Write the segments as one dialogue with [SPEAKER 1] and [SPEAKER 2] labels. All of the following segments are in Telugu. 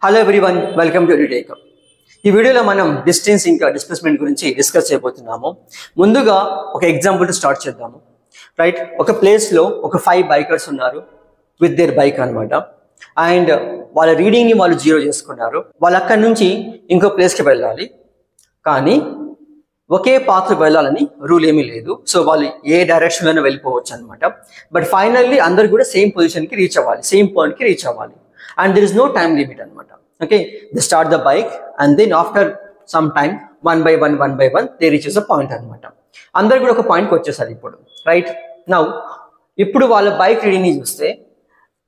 [SPEAKER 1] Hello everyone, welcome to Edutech. ఈ వీడియోలో మనం డిస్టెన్స్ ఇంకా డిస్ప్లేస్మెంట్ గురించి డిస్కస్ చేయబోతున్నాము. ముందుగా ఒక ఎగ్జాంపుల్ స్టార్ట్ చేద్దాము. రైట్, ఒక ప్లేస్లో ఒక 5 బైకర్స్ ఉన్నారు విత్ దేర్ బైక్ అనమాట. అండ్ వాళ్ళ రీడింగ్ని వాళ్ళు 0 చేసుకున్నారు. వాళ్ళు అక్కడి నుంచి ఇంకో ప్లేస్కి వెళ్ళాలి, కానీ ఒకే పాత్ర వెళ్ళాలని రూల్ ఏమీ లేదు. సో వాళ్ళు ఏ డైరెక్షన్లోనే వెళ్ళిపోవచ్చు అనమాట. బట్ ఫైనల్లీ అందరు కూడా సేమ్ పొజిషన్కి రీచ్ అవ్వాలి, సేమ్ పాయింట్కి రీచ్ అవ్వాలి. And there is no time limit anamata. Okay, they start the bike and then after some time one by one they reaches a point anamata. Andaru kuda oka point ki vachesari ippudu. Right now ippudu vaalla bike reading ni chuste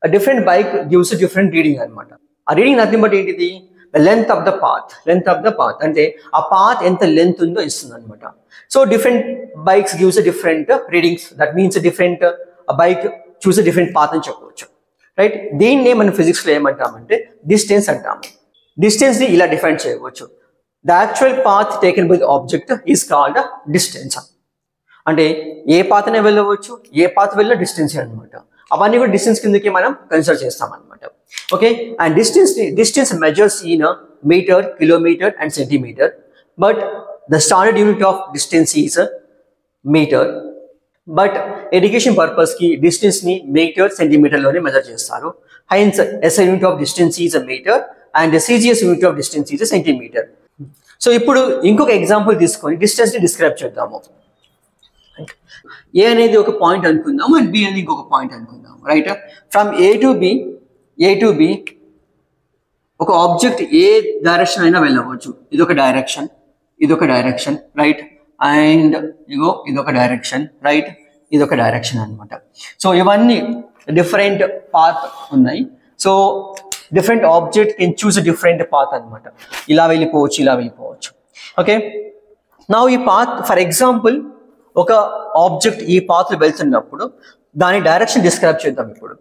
[SPEAKER 1] a different bike gives a different reading anamata. A reading nothing but entity the length of the path ante a path enta length undo istundi anamata. So different bikes gives a different readings. That means a different a bike choose a different path ani cheppochu. Right, దీన్నే మనం ఫిజిక్స్లో ఏమంటామంటే డిస్టెన్స్ అంటాము. డిస్టెన్స్ని ఇలా డిఫైన్ చేయవచ్చు. The actual path taken by the object is called distance. అంటే ఏ పాత్నే వెళ్ళవచ్చు, ఏ పాత్ వెళ్ళినా డిస్టెన్స్ అనమాట. అవన్నీ కూడా డిస్టెన్స్ కిందకి మనం కన్సిడర్ చేస్తాం అనమాట. Okay, and distance measures in metre, kilometre and centimetre. But the standard unit of distance is metre. But education పర్పస్కి డిస్టెన్స్ని మీటర్, సెంటీమీటర్లోనే మెజర్ చేస్తారు. Hence SI unit of distance is a metre and CGS unit of distance is a centimetre. So ఇప్పుడు ఇంకొక ఎగ్జాంపుల్ తీసుకొని డిస్టెన్స్ని డిస్క్రైబ్ చేద్దాము. ఏ అనేది ఒక పాయింట్ అనుకుందాము అండ్ బి అనేది ఇంకొక పాయింట్ అనుకుందాము. Right, from A to B ఒక ఆబ్జెక్ట్ ఏ డైరెక్షన్ అయినా వెళ్ళవచ్చు. ఇదొక డైరెక్షన్ రైట్, అండ్ ఇదొక డైరెక్షన్ రైట్, ఇదొక డైరెక్షన్ అనమాట. సో ఇవన్నీ డిఫరెంట్ పాత్ ఉన్నాయి. So different object can choose different path అనమాట. ఇలా వెళ్ళిపోవచ్చు. ఓకే, నా ఈ పాత్ ఫర్ ఎగ్జాంపుల్ ఒక ఆబ్జెక్ట్ ఈ పాత్ వెళ్తున్నప్పుడు దాని డైరెక్షన్ డిస్క్రైబ్ చేద్దాం ఇప్పుడు.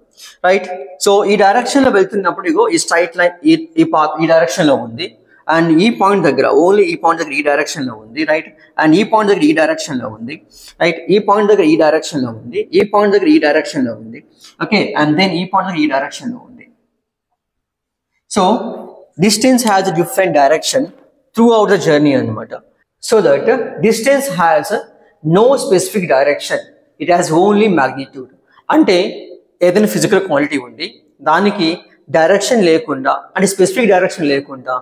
[SPEAKER 1] రైట్, సో ఈ డైరెక్షన్లో వెళ్తున్నప్పుడు ఈ స్ట్రైట్ లైన్ ఈ పాత్ ఈ డైరెక్షన్లో ఉంది. అండ్ ఈ పాయింట్ దగ్గర ఓన్లీ ఈ పాయింట్ దగ్గర ఈ డైరెక్షన్లో ఉంది. రైట్, అండ్ ఈ పాయింట్ దగ్గర ఈ డైరెక్షన్లో ఉంది. రైట్, ఈ పాయింట్ దగ్గర ఈ డైరెక్షన్లో ఉంది, ఈ పాయింట్ దగ్గర ఈ డైరెక్షన్లో ఉంది. ఓకే, అండ్ దెన్ ఈ పాయింట్ దగ్గర ఈ డైరెక్షన్లో ఉంది. So distance has a different direction throughout the journey అనమాట. So that distance has no specific direction, it has only magnitude. అంటే ఏదైనా ఫిజికల్ క్వాంటిటీ ఉంది, దానికి డైరెక్షన్ లేకుండా అంటే స్పెసిఫిక్ డైరెక్షన్ లేకుండా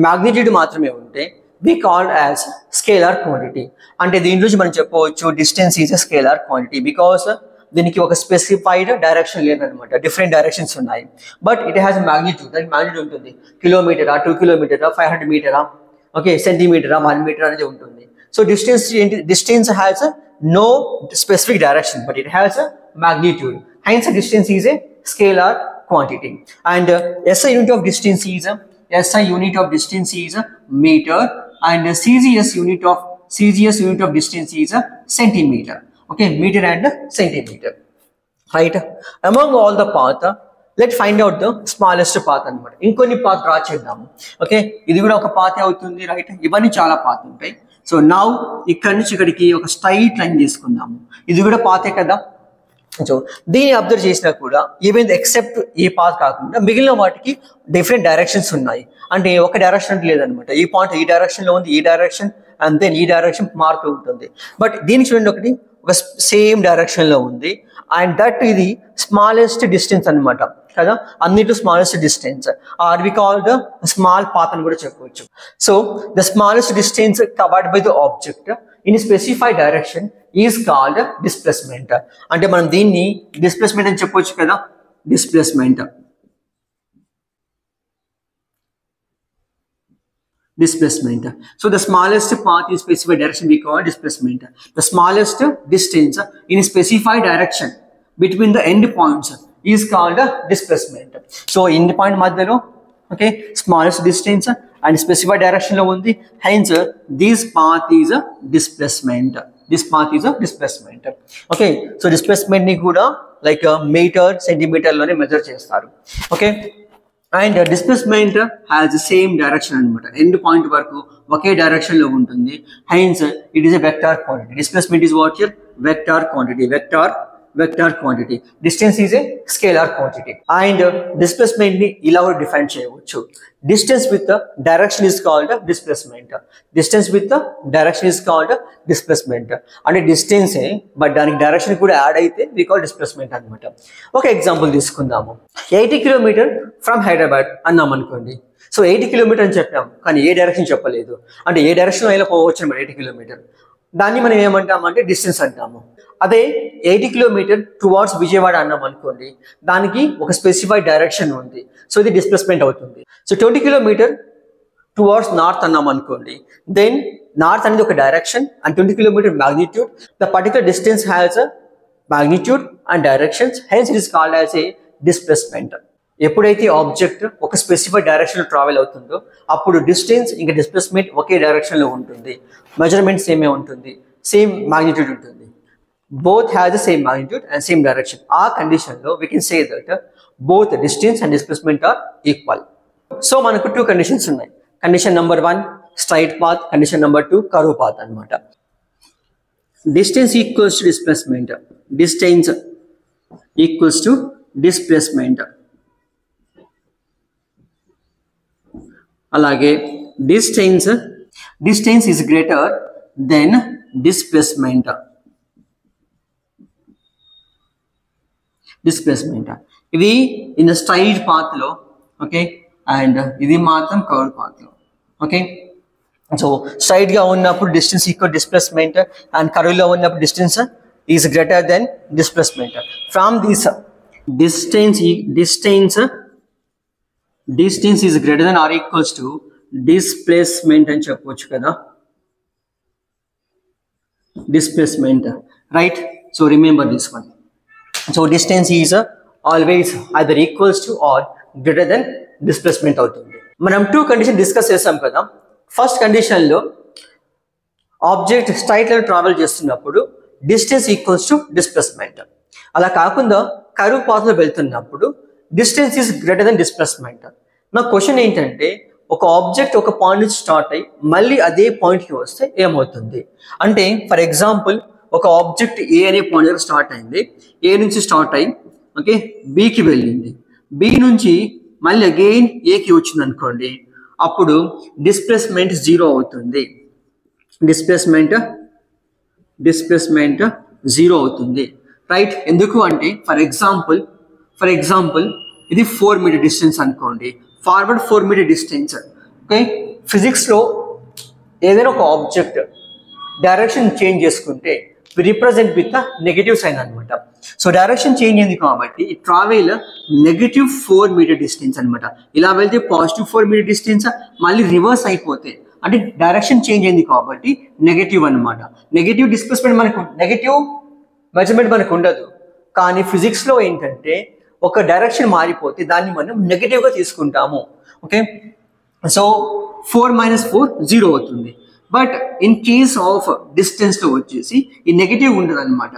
[SPEAKER 1] మ్యాగ్నిట్యూడ్ మాత్రమే ఉంటే we called as scalar quantity. అంటే దీంట్లో మనం చెప్పవచ్చు distance is a scalar quantity because దీనికి ఒక స్పెసిఫైడ్ డైరెక్షన్ లేదనమాట. డిఫరెంట్ డైరెక్షన్స్ ఉన్నాయి, బట్ ఇట్ హ్యాస్ మ్యాగ్నిట్యూడ్. దానికి మ్యాగ్నిట్యూడ్ ఉంటుంది. కిలోమీటరా, 2 కిలోమీటరా, 500 మీటరా, ఓకే, సెంటీమీటరా, 1 మీటర్ అనేది ఉంటుంది. So distance has no specific direction but it has magnitude. Hence distance is a scalar quantity. And SI unit of distance is meter and CGS unit of distance is centimeter. Okay, meter and centimeter. Right, among all the path let's find out the smallest path anamata. Inkoni path draw చేద్దాము. ఓకే, ఇది కూడా ఒక పాత్ అవుతుంది. రైట్, ఇవన్నీ చాలా పాత్ ఉంటాయి. సో నౌ ఇక్కడ నుంచి ఇక్కడికి ఒక స్ట్రైట్ లైన్ తీసుకుందాము. ఇది కూడా పాతే కదా. సో దీన్ని అబ్జర్వ్ చేసినా కూడా ఈవెన్ ఎక్సెప్ట్ ఈ పాత్ కాకుండా మిగిలిన వాటికి డిఫరెంట్ డైరెక్షన్స్ ఉన్నాయి. అంటే ఒక డైరెక్షన్ అంటే లేదనమాట. ఈ పాయింట్ ఈ డైరెక్షన్లో ఉంది, ఈ డైరెక్షన్ అండ్ దెన్ ఈ డైరెక్షన్ మారుతూ ఉంటుంది. బట్ దీనికి చూడండి, ఒక సేమ్ డైరెక్షన్లో ఉంది. అండ్ దట్ ఇది స్మాలెస్ట్ డిస్టెన్స్ అనమాట కదా. అన్నిట్లో smallest distance are we called small path అని కూడా చెప్పవచ్చు. So the smallest distance covered by the object in specified direction is called displacement. అంటే మనం దీన్ని డిస్ప్లేస్మెంట్ అని చెప్పొచ్చు కదా. Displacement. So the smallest path in specified direction we call displacement. The smallest distance in a specified direction between the end points is called displacement. So in the point madhyalo, okay, smallest distance and specified direction lo undi, hence this path is a displacement. Okay, so displacement ni kuda like meter, centimeter lone measure chestaru. Okay, and displacement has the same direction anamata. End point varaku okay direction లో ఉంటుంది. Heinz it is a vector quantity. Displacement is what here? Vector quantity. Vector quantity, distance is a scalar quantity. And displacement ని ఇలా కూడా డిఫైన్ చేయవచ్చు. Distance with direction is called displacement. Distance with direction is called displacement. అంటే డిస్టెన్సే బట్ దానికి డైరెక్షన్ కూడా యాడ్ అయితే వి కాల్ డిస్ప్లేస్మెంట్ అనమాట. ఒక ఎగ్జాంపుల్ తీసుకుందాము. 80 కిలోమీటర్ ఫ్రమ్ హైదరాబాద్ అన్నాం అనుకోండి. సో 80 కిలోమీటర్ అని చెప్పాం కానీ ఏ డైరెక్షన్ చెప్పలేదు. అంటే ఏ డైరెక్షన్ అయినా పోవచ్చు అనమాట 80 కిలోమీటర్. దాన్ని మనం ఏమంటామంటే డిస్టెన్స్ అంటాము. అదే 80 కిలోమీటర్ టువార్డ్స్ విజయవాడ అన్నాం అనుకోండి, దానికి ఒక స్పెసిఫైడ్ డైరెక్షన్ ఉంది. సో ఇది డిస్ప్లేస్మెంట్ అవుతుంది. సో 20 కిలోమీటర్ టువార్డ్స్ నార్త్ అన్నాం అనుకోండి, దెన్ నార్త్ అనేది ఒక direction and 20 kilometre magnitude. The particular distance has a magnitude and directions, hence it is called as a displacement. ఎప్పుడైతే ఆబ్జెక్ట్ ఒక స్పెసిఫైడ్ డైరెక్షన్లో ట్రావెల్ అవుతుందో అప్పుడు డిస్టెన్స్ ఇంకా డిస్ప్లేస్మెంట్ ఒకే డైరెక్షన్లో ఉంటుంది. మెజర్మెంట్ సేమే ఉంటుంది, సేమ్ మ్యాగ్నిట్యూడ్ ఉంటుంది. Both have the same magnitude and same direction. ఆ కండిషన్లో we can say that both distance and displacement are equal. So మనకు 2 కండిషన్స్ ఉన్నాయి. Condition number 1 straight path, condition number 2 curve path అనమాట. Distance equals to displacement, distance equals to displacement. అలాగే distance is greater then displacement. ఇది ఇన్ ద స్ట్రైట్ పాత్ లో, ఓకే, అండ్ ఇది మాత్రం కర్వ్ పాత్ లో. ఓకే, సో స్ట్రైట్ గా ఉన్నప్పుడు distance equal displacement and curve లో ఉన్నప్పుడు distance is greater then displacement. From this distance is greater than or equals to displacement అని చెప్పొచ్చు కదా, displacement, right? So remember this one. So distance is always either equals to or greater than displacement అవుతుంది. మనం 2 కండిషన్ డిస్కస్ చేసాం కదా. ఫస్ట్ కండిషన్ లో ఆబ్జెక్ట్ స్ట్రైట్ లైన్ ట్రావెల్ చేస్తున్నప్పుడు డిస్టెన్స్ ఈక్వల్స్ టు డిస్ప్లేస్మెంట్. అలా కాకుండా కర్వ్ పాత్ లో వెళ్తున్నప్పుడు distance is greater then displacement. నా క్వశ్చన్ ఏంటంటే ఒక ఆబ్జెక్ట్ ఒక పాయింట్ నుంచి స్టార్ట్ అయ్యి మళ్ళీ అదే పాయింట్కి వస్తే ఏమవుతుంది అంటే, ఫర్ ఎగ్జాంపుల్ ఒక ఆబ్జెక్ట్ ఏ అనే పాయింట్ దగ్గర స్టార్ట్ అయింది, ఏ నుంచి స్టార్ట్ అయ్యి ఓకే బికి వెళ్ళింది, బి నుంచి మళ్ళీ అగైన్ ఏకి వచ్చింది అనుకోండి, అప్పుడు డిస్ప్లేస్మెంట్ 0 అవుతుంది. డిస్ప్లేస్మెంట్ 0 అవుతుంది, రైట్? ఎందుకు అంటే ఫర్ ఎగ్జాంపుల్ ఇది 4 మీటర్ డిస్టెన్స్ అనుకోండి, ఫార్వర్డ్ 4 మీటర్ డిస్టెన్స్. ఓకే, ఫిజిక్స్లో ఏదైనా ఒక ఆబ్జెక్ట్ డైరెక్షన్ చేంజ్ చేసుకుంటే రిప్రజెంట్ విత్ నెగటివ్ సైన్ అనమాట. సో డైరెక్షన్ చేంజ్ అయింది కాబట్టి ఈ ట్రావెల్ -4 మీటర్ డిస్టెన్స్ అనమాట. ఇలా వెళ్తే +4 మీటర్ డిస్టెన్స్, మళ్ళీ రివర్స్ అయిపోతే అంటే డైరెక్షన్ చేంజ్ అయింది కాబట్టి నెగటివ్ అనమాట. నెగటివ్ డిస్ప్లేస్మెంట్ మనకు, నెగటివ్ మెజర్మెంట్ మనకు ఉండదు. కానీ ఫిజిక్స్లో ఏంటంటే ఒక డైరెక్షన్ మారిపోతే దాన్ని మనం నెగటివ్గా తీసుకుంటాము. ఓకే, సో 4 - 4 0 అవుతుంది. బట్ ఇన్ కేస్ ఆఫ్ డిస్టెన్స్లో వచ్చేసి ఈ నెగటివ్ ఉండదు అనమాట.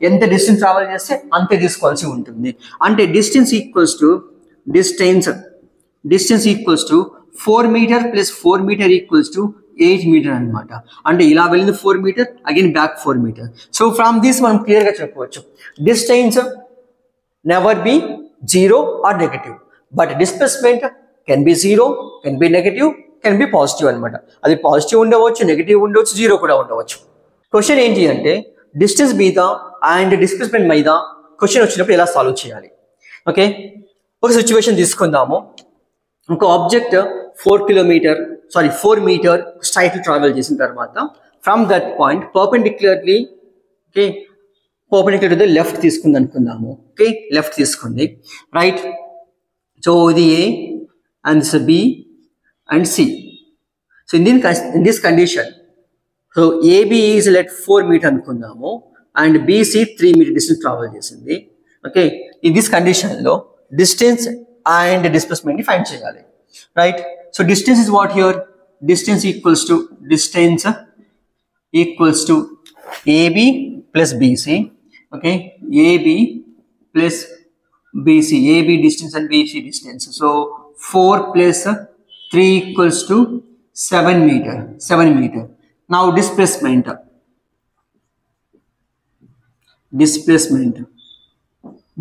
[SPEAKER 1] ఎంత డిస్టెన్స్ ట్రావెల్ చేస్తే అంతే తీసుకోవాల్సి ఉంటుంది. అంటే distance equals to 4 metre plus 4 metre equals to 8 metre అనమాట. అంటే ఇలా వెళ్ళింది 4 metre, again back 4 metre. So from this మనం క్లియర్గా చెప్పవచ్చు distance never be 0 or negative, but displacement can be 0, can be negative, can be positive అనమాట. అది పాజిటివ్ ఉండవచ్చు, నెగటివ్ ఉండవచ్చు, 0 కూడా ఉండవచ్చు. క్వశ్చన్ ఏంటి అంటే డిస్టెన్స్ మీద అండ్ డిస్ప్లేస్మెంట్ మీద క్వశ్చన్ వచ్చినప్పుడు ఎలా సాల్వ్ చేయాలి. ఓకే, ఒక సిచ్యువేషన్ తీసుకుందాము. ఒక ఆబ్జెక్ట్ 4 మీటర్ స్ట్రైట్ ట్రావెల్ చేసిన తర్వాత from that point perpendicularly to the left తీసుకుంది అనుకుందాము. ఓకే, లెఫ్ట్ తీసుకుంది, రైట్? సో ఇది A and this B and C. So in this condition, so AB is let 4 metre అనుకుందాము and BC 3 metre distance travel చేసింది. ఓకే, ఇన్ దిస్ కండిషన్లో డిస్టెన్స్ అండ్ డిస్ప్లేస్మెంట్ ని ఫైండ్ చేయాలి, right? So distance is what here, distance equals to AB plus BC. Okay, AB plus BC, AB distance and BC distance. So 4 plus 3 equals to 7 meter. Now displacement.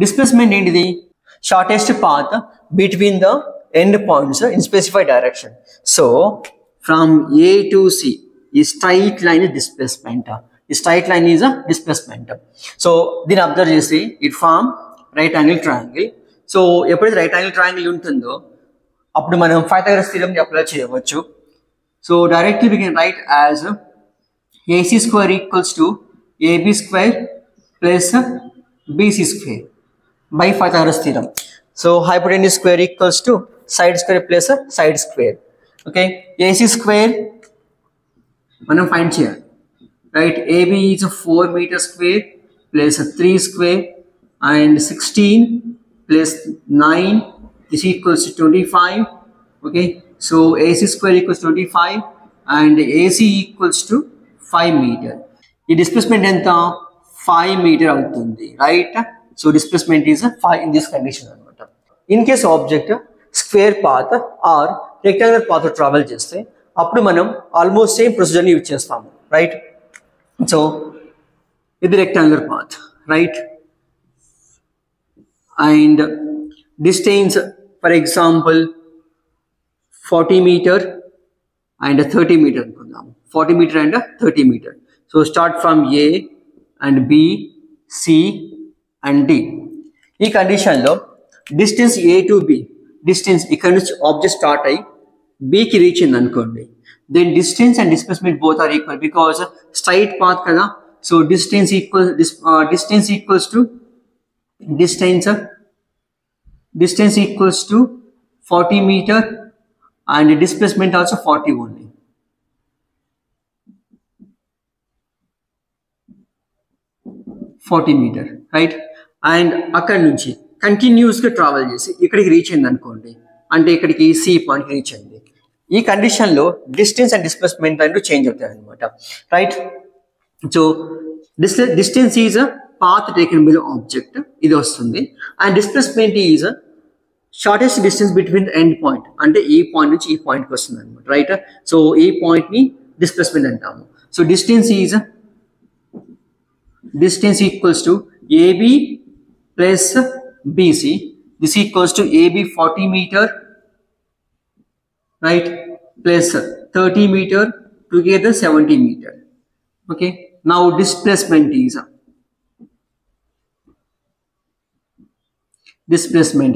[SPEAKER 1] Displacement ఏంటిది? Shortest path between the end points in specified direction. So from A to C ఈ స్ట్రైట్ లైన్ డిస్ప్లేస్మెంట్. ఈ straight line is a displacement. So దీన్ని అబ్జర్వ్ చేసి it form right angle triangle. So ఎప్పుడైతే రైట్ యాంగిల్ ట్రయాంగిల్ ఉంటుందో అప్పుడు మనం పైథాగరస్ థియరమ్ అప్లై చేయవచ్చు. So directly we can write as AC square equals to AB square plus BC square by Pythagoras theorem. So hypotenuse square equals to side square plus side square. Okay, AC square మనం find చేయాలి, right? AB is 4 meter square plus 3 square and 16 plus 9 is equals to 25. Okay, so AC square equals 25 and AC equals to 5 meter. The displacement ఎంత 5 meter అవుతుంది, right? So displacement is 5 in this condition అనమాట. In case object square path or rectangular path travel చేస్తే అప్పుడు మనం ఆల్మోస్ట్ సేమ్ ప్రొసీజర్ని యూజ్ చేస్తాము, రైట్? సో ఇది rectangular path, right? And distance for example 40 meter and 30 meter అనుకుందాము. 40 meter and 30 meter. So start from A and B, C and D. ఈ కండిషన్లో distance A to B, distance ఇక్కడ నుంచి ఆబ్జెక్ట్ స్టార్ట్ అయ్యి Bకి రీచ్ అయింది అనుకోండి, then distance and displacement both are equal because straight path కదా. So distance equals to 40 meter and displacement also 40 only. meter, right? And అక్కడ నుంచి కంటిన్యూస్గా ట్రావెల్ చేసి ఇక్కడికి రీచ్ అయింది అనుకోండి, అంటే ఇక్కడికి సి పాయింట్కి రీచ్ అయింది. ఈ కండిషన్లో డిస్టెన్స్ అండ్ డిస్ప్లేస్మెంట్ రెండు చేంజ్ అవుతాయి అనమాట, right? So distance is path taken by the object, ఇది వస్తుంది. And displacement is shortest distance between end point, అంటే ఈ పాయింట్ నుంచి ఈ పాయింట్కి వస్తుంది అనమాట, రైట్? సో ఈ పాయింట్ని డిస్ప్లేస్మెంట్ అంటాము. So distance equals to AB plus BC. This equals to AB 40 meter, right? Plus 30 meter, together 70 meter. Okay, now displacement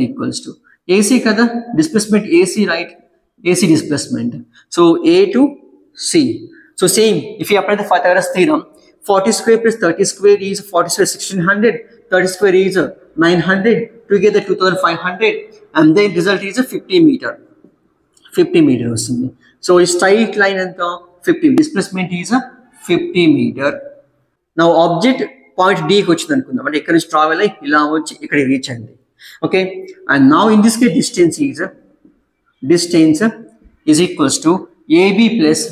[SPEAKER 1] equals to AC kada, displacement AC, right? AC displacement. So A to C. So same, if you apply the Pythagoras theorem, 40 square plus 30 square is 40 square 1600, 30 square is 900, together 2500, and then result is 50 meter. 50 meter వస్తుంది. సో ఈ స్ట్రైట్ లైన్ ఎంత 50, డిస్ప్లేస్మెంట్ ఈజ్ 50 meter. నా ఆబ్జెక్ట్ పాయింట్ డీకి వచ్చింది అనుకుందాం, అంటే ఇక్కడ నుంచి ట్రావెల్ అయ్యి ఇలా వచ్చి ఇక్కడ రీచ్ అయింది. Okay, and now in this case distance is equals to AB plus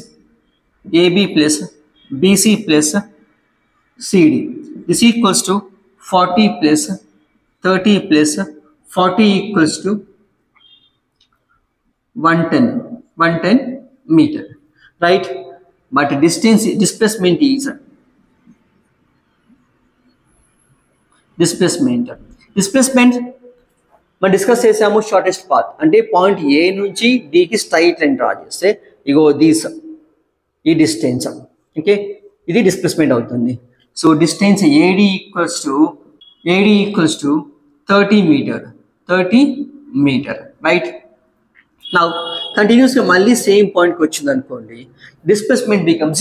[SPEAKER 1] BC plus CD. This equals to 40 plus 30 plus 40 equals to 110 meter, right? But displacement మనం డిస్కస్ చేసాము. షార్టెస్ట్ పాత్ అంటే పాయింట్ ఏ నుంచి డికి స్ట్రైట్ లైన్ డ్రా చేస్తే ఇగో ఈ డిస్టెన్స్, ఓకే, ఇది డిస్ప్లేస్మెంట్ అవుతుంది. So distance AD equals to 30 meter, right? నా కంటిన్యూస్గా మళ్ళీ సేమ్ పాయింట్కి వచ్చింది అనుకోండి, డిస్ప్లేస్మెంట్ బికమ్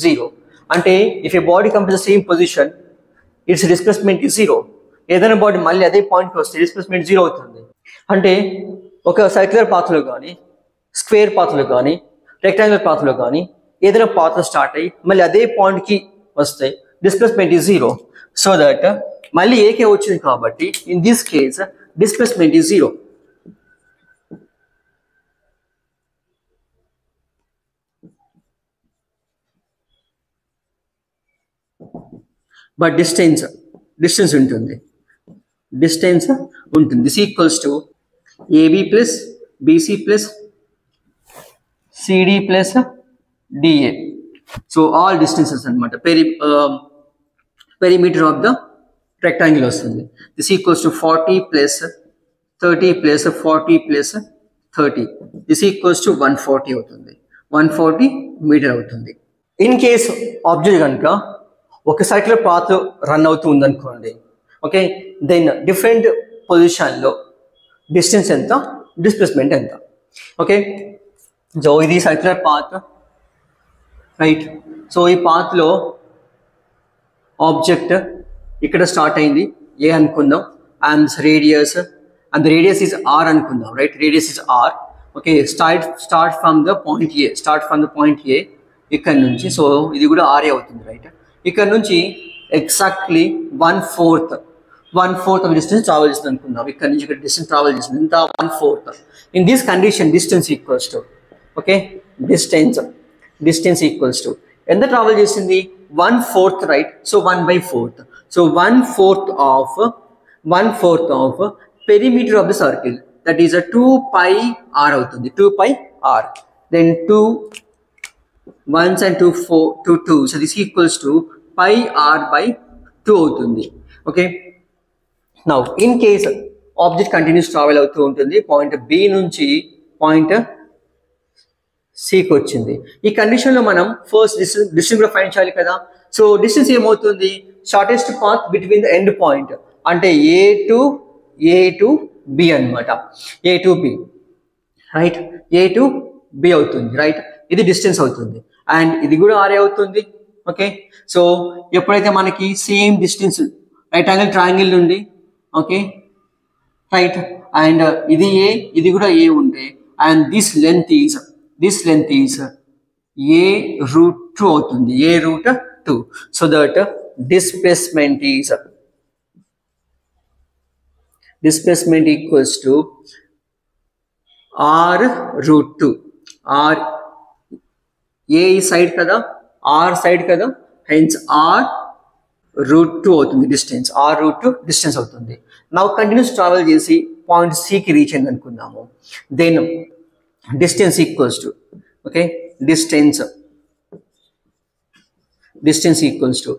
[SPEAKER 1] జీరో. అంటే if a body come to the same position, its displacement is zero. ఏదైనా బాడీ మళ్ళీ అదే పాయింట్కి వస్తే డిస్ప్లేస్మెంట్ జీరో అవుతుంది. అంటే ఒక సర్క్యులర్ పాత్లో కానీ, స్క్వేర్ పాత్లో కానీ, రెక్టాంగులర్ పాత్లో కానీ ఏదైనా పాత్ర స్టార్ట్ అయ్యి మళ్ళీ అదే పాయింట్కి వస్తే displacement is zero. So that మళ్ళీ ఏకే వచ్చింది కాబట్టి in this case displacement is zero. But distance ఉంటుంది. This equals to AB plus BC plus CD plus DA. So all distances అనమాట, పెరిమీటర్ ఆఫ్ ద రెక్టాంగిల్ వస్తుంది. This equals to 40 plus 30 plus 40 plus 30 this equals to 140 అవుతుంది. 140 మీటర్ అవుతుంది. ఇన్ కేస్ ఆబ్జెక్ట్ కనుక ఒక సర్క్యులర్ పాత్ రన్ అవుతూ ఉందనుకోండి, ఓకే, దెన్ డిఫరెంట్ పొజిషన్లో డిస్టెన్స్ ఎంత, డిస్ప్లేస్మెంట్ ఎంత. ఓకే, సో ఇది సర్క్యులర్ పాత్, రైట్. సో ఈ పాత్లో ఆబ్జెక్ట్ ఇక్కడ స్టార్ట్ అయింది ఏ అనుకుందాం, and radius and the radius is R అనుకుందాం, right. Radius is R. Okay, start from the point A ఇక్కడ నుంచి. సో ఇది కూడా ఆర్ఏ అవుతుంది, రైట్. ఇక్కడ నుంచి ఎగ్జాక్ట్లీ 1/4 ఆఫ్ డిస్టెన్స్ ట్రావెల్ చేస్తుంది అనుకుందాం. ఇక్కడ నుంచి ఇక్కడ డిస్టెన్స్ ట్రావెల్ చేస్తుంది ఇంత 1/4. In this condition distance equals to, okay, distance equals to ఎంత ట్రావెల్ చేసింది, 1/4, right. So 1/4. So 1/4 of perimeter of the circle, that is 2πr అవుతుంది. 2πr. Then 2 1s and 2 2. So this equals to πr/2 అవుతుంది. Okay, now in case object continuous travel అవుతూ ఉంటుంది, పాయింట్ బి నుంచి పాయింట్ సికి వచ్చింది. ఈ కండిషన్లో మనం ఫస్ట్ డిస్టెన్స్ కూడా ఫైండ్ చేయాలి కదా. సో డిస్టెన్స్ ఏమవుతుంది, shortest path between the end point అంటే ఏ టు బి అనమాట. A to B, right. A to B అవుతుంది, రైట్. ఇది డిస్టెన్స్ అవుతుంది అండ్ ఇది కూడా ఆర్ఏ అవుతుంది. ఓకే, సో ఎప్పుడైతే మనకి same distance right angle triangle నుండి, ఓకే, రైట్, అండ్ ఇది ఏ, ఇది కూడా ఏ ఉంటే, and this length is a√2 అవుతుంది. a√2. So that displacement equals to r√2. r a side కదా, r సైడ్ కదా, హెన్స్ r√2 అవుతుంది డిస్టెన్స్. r√2 డిస్టెన్స్ అవుతుంది. నౌ కంటిన్యూస్ ట్రావెల్ చేసి పాయింట్ సికి రీచ్ అయింది అనుకుందాము. Then distance equals to, okay, distance equals to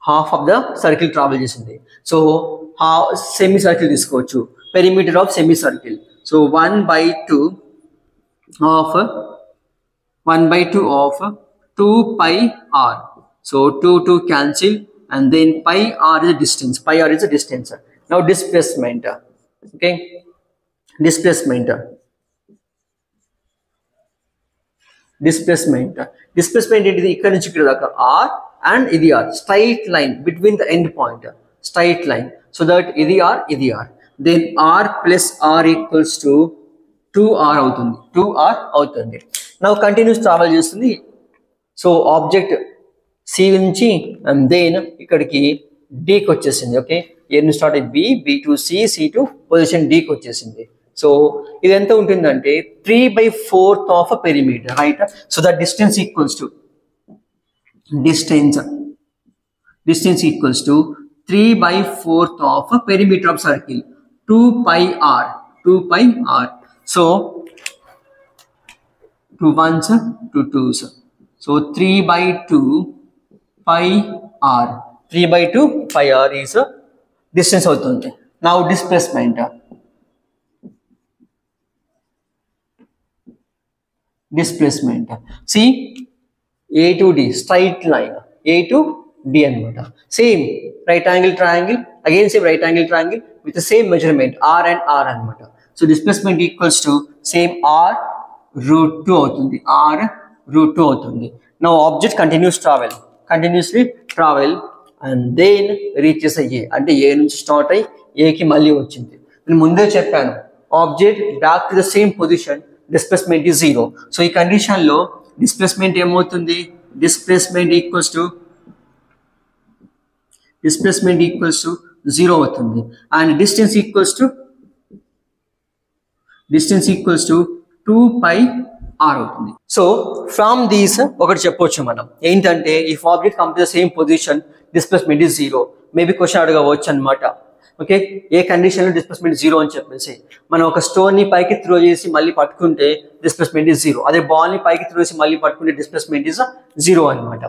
[SPEAKER 1] half of the circle travel చేసింది. సో సెమీ సర్కిల్ తీసుకోవచ్చు, perimeter of semi circle. So 1/2 of 2πr. So 2 cancel and then πr is a distance. Now displacement. Okay, displacement ఇది ఇక్కడ నుంచి ఇక్కడ దాకా r and ఇది r, straight line between the end point, straight line. So that ఇది r, then r plus r equals to 2r అవుతుంది. Now continuous travel చేస్తుంది. సో ఆబ్జెక్ట్ సి నుంచి అండ్ దెన్ ఇక్కడికి డీకి వచ్చేసింది. ఓకే, ఏ నుంచి స్టార్ట్ అయ్యి B to C to position డీకి వచ్చేసింది. సో ఇది ఎంత ఉంటుందంటే 3/4 of perimeter, right. So that distance equals to 3/4 of perimeter of circle 2πr. So 2 1s 2 2s. So 3/2 πr. 3/2 πr is a distance అవుతుంది. Now displacement. See A to D straight line, A to D అనమాట. Same right angle triangle, again same right angle triangle with same measurement r and r అనమాట. So displacement equals to same r√2 అవుతుంది. Now object continuously travel and then reaches a అంటే ఏ నుంచి స్టార్ట్ అయ్యి ఏకి మళ్ళీ వచ్చింది. నేను ముందే చెప్పాను, object back to the same position, displacement is 0. So ఈ కండిషన్ లో డిస్ప్లేస్మెంట్ ఏమవుతుంది, డిస్ప్లేస్మెంట్ ఈక్వల్స్ టు 0 అవుతుంది. And distance equals to 2πr అవుతుంది. సో ఫ్రమ్ దీస్ ఒకటి చెప్పొచ్చు మనం ఏంటంటే, if object come to the same position displacement is 0. Maybe question అడగవచ్చు అనమాట. ఓకే, ఏ కండిషన్లో డిస్ప్లేస్మెంట్ 0 అని చెప్పేసి. మనం ఒక స్టోన్ని పైకి త్రో చేసి మళ్ళీ పట్టుకుంటే డిస్ప్లేస్మెంట్ ఈజ్ 0. అదే బాల్ని పైకి త్రో చేసి మళ్ళీ పట్టుకుంటే డిస్ప్లేస్మెంట్ ఈజ్ 0 అనమాట.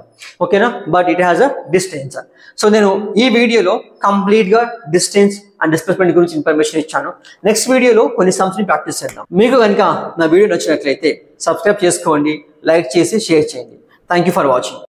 [SPEAKER 1] ఓకేనా, but it has a distance. So నేను ఈ వీడియోలో కంప్లీట్గా డిస్టెన్స్ అండ్ డిస్ప్లేస్మెంట్ గురించి ఇన్ఫర్మేషన్ ఇచ్చాను. నెక్స్ట్ వీడియోలో కొన్ని సమ్స్ని ప్రాక్టీస్ చేద్దాం. మీకు కనుక నా వీడియో నచ్చినట్లయితే సబ్స్క్రైబ్ చేసుకోండి, లైక్ చేసి షేర్ చేయండి. Thank you for watching.